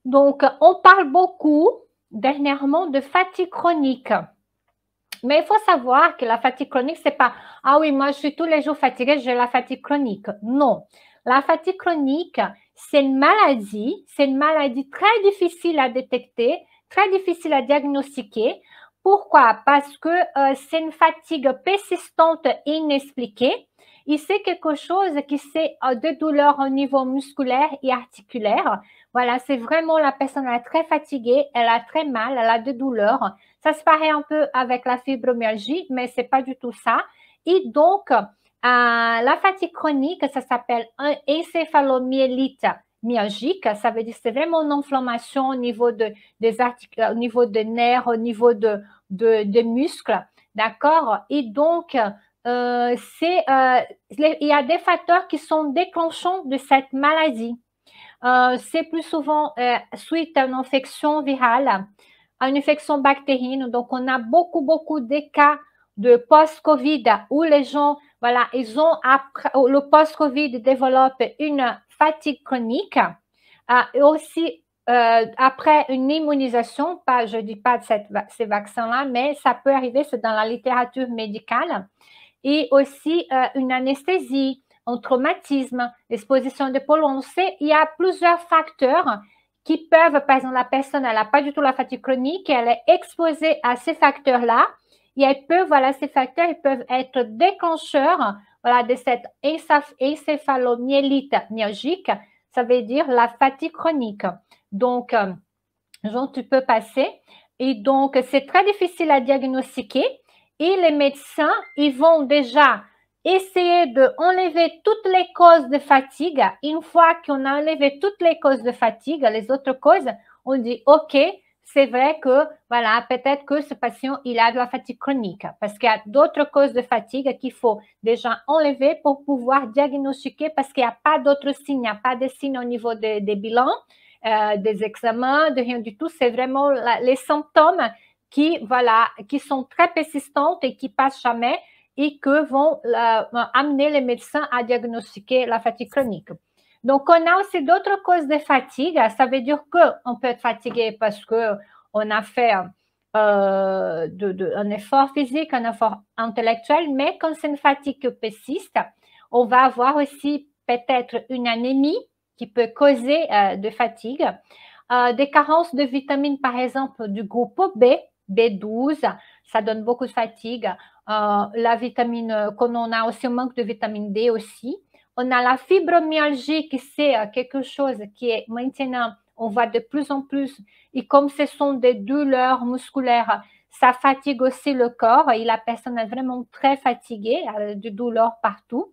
Donc, on parle beaucoup dernièrement de fatigue chronique. Mais il faut savoir que la fatigue chronique, c'est pas « Ah oui, moi, je suis tous les jours fatiguée, j'ai la fatigue chronique ». Non. La fatigue chronique, c'est une maladie très difficile à détecter, très difficile à diagnostiquer. Pourquoi? Parce que c'est une fatigue persistante et inexpliquée. Et c'est quelque chose qui c'est de douleurs au niveau musculaire et articulaire. Voilà, c'est vraiment la personne elle est très fatiguée, elle a très mal, elle a des douleurs. Ça se paraît un peu avec la fibromyalgie, mais c'est pas du tout ça. Et donc, la fatigue chronique, ça s'appelle un encéphalomyélite myalgique. Ça veut dire que c'est vraiment une inflammation au niveau des articulations, au niveau des nerfs, au niveau des muscles. D'accord? Et donc, il y a des facteurs qui sont déclenchants de cette maladie. C'est plus souvent suite à une infection virale, à une infection bactérienne. Donc, on a beaucoup de cas de post-Covid où les gens, voilà, ils ont après, le post-Covid développe une fatigue chronique et aussi après une immunisation, pas, je ne dis pas de ces vaccins-là, mais ça peut arriver, c'est dans la littérature médicale, et aussi une anesthésie, un traumatisme, l'exposition de polluants. Il y a plusieurs facteurs qui peuvent, par exemple, la personne, elle n'a pas du tout la fatigue chronique, elle est exposée à ces facteurs-là, et elle peut, voilà, ces facteurs, ils peuvent être déclencheurs, voilà, de cette encéphalomyélite myalgique, ça veut dire la fatigue chronique. Donc, tu peux passer. Et donc, c'est très difficile à diagnostiquer. Et les médecins, ils vont déjà essayer d'enlever toutes les causes de fatigue. Une fois qu'on a enlevé toutes les causes de fatigue, les autres causes, on dit, OK, c'est vrai que, voilà, peut-être que ce patient, il a de la fatigue chronique. Parce qu'il y a d'autres causes de fatigue qu'il faut déjà enlever pour pouvoir diagnostiquer parce qu'il n'y a pas d'autres signes, il n'y a pas de signes au niveau des bilans. Des examens, de rien du tout. C'est vraiment les symptômes qui, voilà, qui sont très persistants et qui passent jamais et que vont amener les médecins à diagnostiquer la fatigue chronique. Donc, on a aussi d'autres causes de fatigue. Ça veut dire qu'on peut être fatigué parce qu'on a fait un effort physique, un effort intellectuel, mais quand c'est une fatigue qui persiste, on va avoir aussi peut-être une anémie qui peut causer de fatigue. Des carences de vitamines, par exemple, du groupe B, B12, ça donne beaucoup de fatigue. La vitamine, qu'on on a aussi un manque de vitamine D aussi. On a la fibromyalgie qui c'est quelque chose qui est maintenant, on voit de plus en plus, et comme ce sont des douleurs musculaires, ça fatigue aussi le corps et la personne est vraiment très fatiguée, de douleurs partout.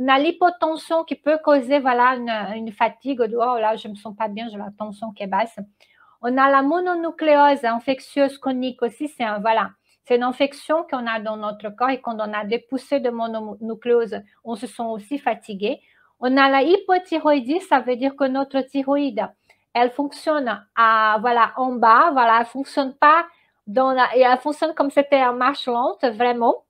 On a l'hypotension qui peut causer voilà, une fatigue, de oh là, je ne me sens pas bien, j'ai la tension qui est basse. On a la mononucléose infectieuse chronique aussi, voilà, c'est une infection qu'on a dans notre corps et quand on a des poussées de mononucléose, on se sent aussi fatigué. On a la hypothyroïdie, ça veut dire que notre thyroïde, elle fonctionne voilà, en bas, voilà, elle ne fonctionne pas et elle fonctionne comme si c'était en marche lente, vraiment.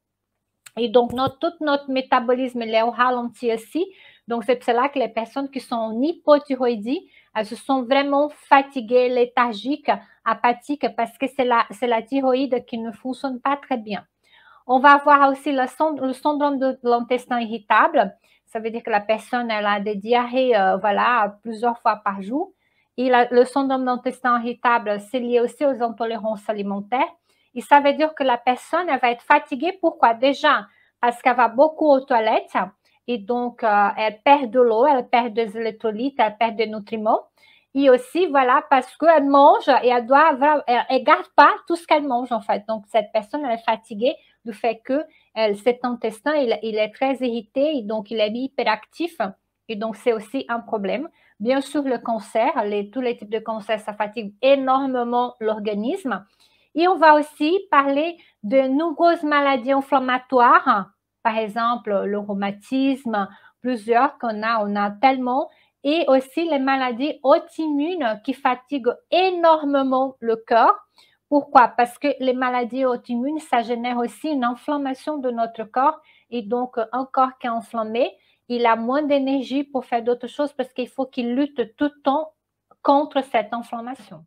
Et donc, tout notre métabolisme est au ralenti aussi. Donc, c'est pour cela que les personnes qui sont en hypothyroïdie, elles se sont vraiment fatiguées, léthargiques, apathiques, parce que c'est la thyroïde qui ne fonctionne pas très bien. On va avoir aussi le syndrome de l'intestin irritable. Ça veut dire que la personne, elle a des diarrhées voilà, plusieurs fois par jour. Et le syndrome d'intestin irritable, c'est lié aussi aux intolérances alimentaires. Et ça veut dire que la personne, elle va être fatiguée. Pourquoi? Déjà, parce qu'elle va beaucoup aux toilettes et donc elle perd de l'eau, elle perd des électrolytes, elle perd des nutriments. Et aussi, voilà, parce qu'elle mange et elle ne garde pas tout ce qu'elle mange, en fait. Donc, cette personne, elle est fatiguée du fait que cet intestin, il est très irrité et donc il est hyperactif. Et donc, c'est aussi un problème. Bien sûr, le cancer, tous les types de cancer, ça fatigue énormément l'organisme. Et on va aussi parler de nombreuses maladies inflammatoires, par exemple le rhumatisme, plusieurs qu'on a, on a tellement, et aussi les maladies auto-immunes qui fatiguent énormément le corps. Pourquoi? Parce que les maladies auto-immunes, ça génère aussi une inflammation de notre corps, et donc un corps qui est inflammé, il a moins d'énergie pour faire d'autres choses parce qu'il faut qu'il lutte tout le temps contre cette inflammation.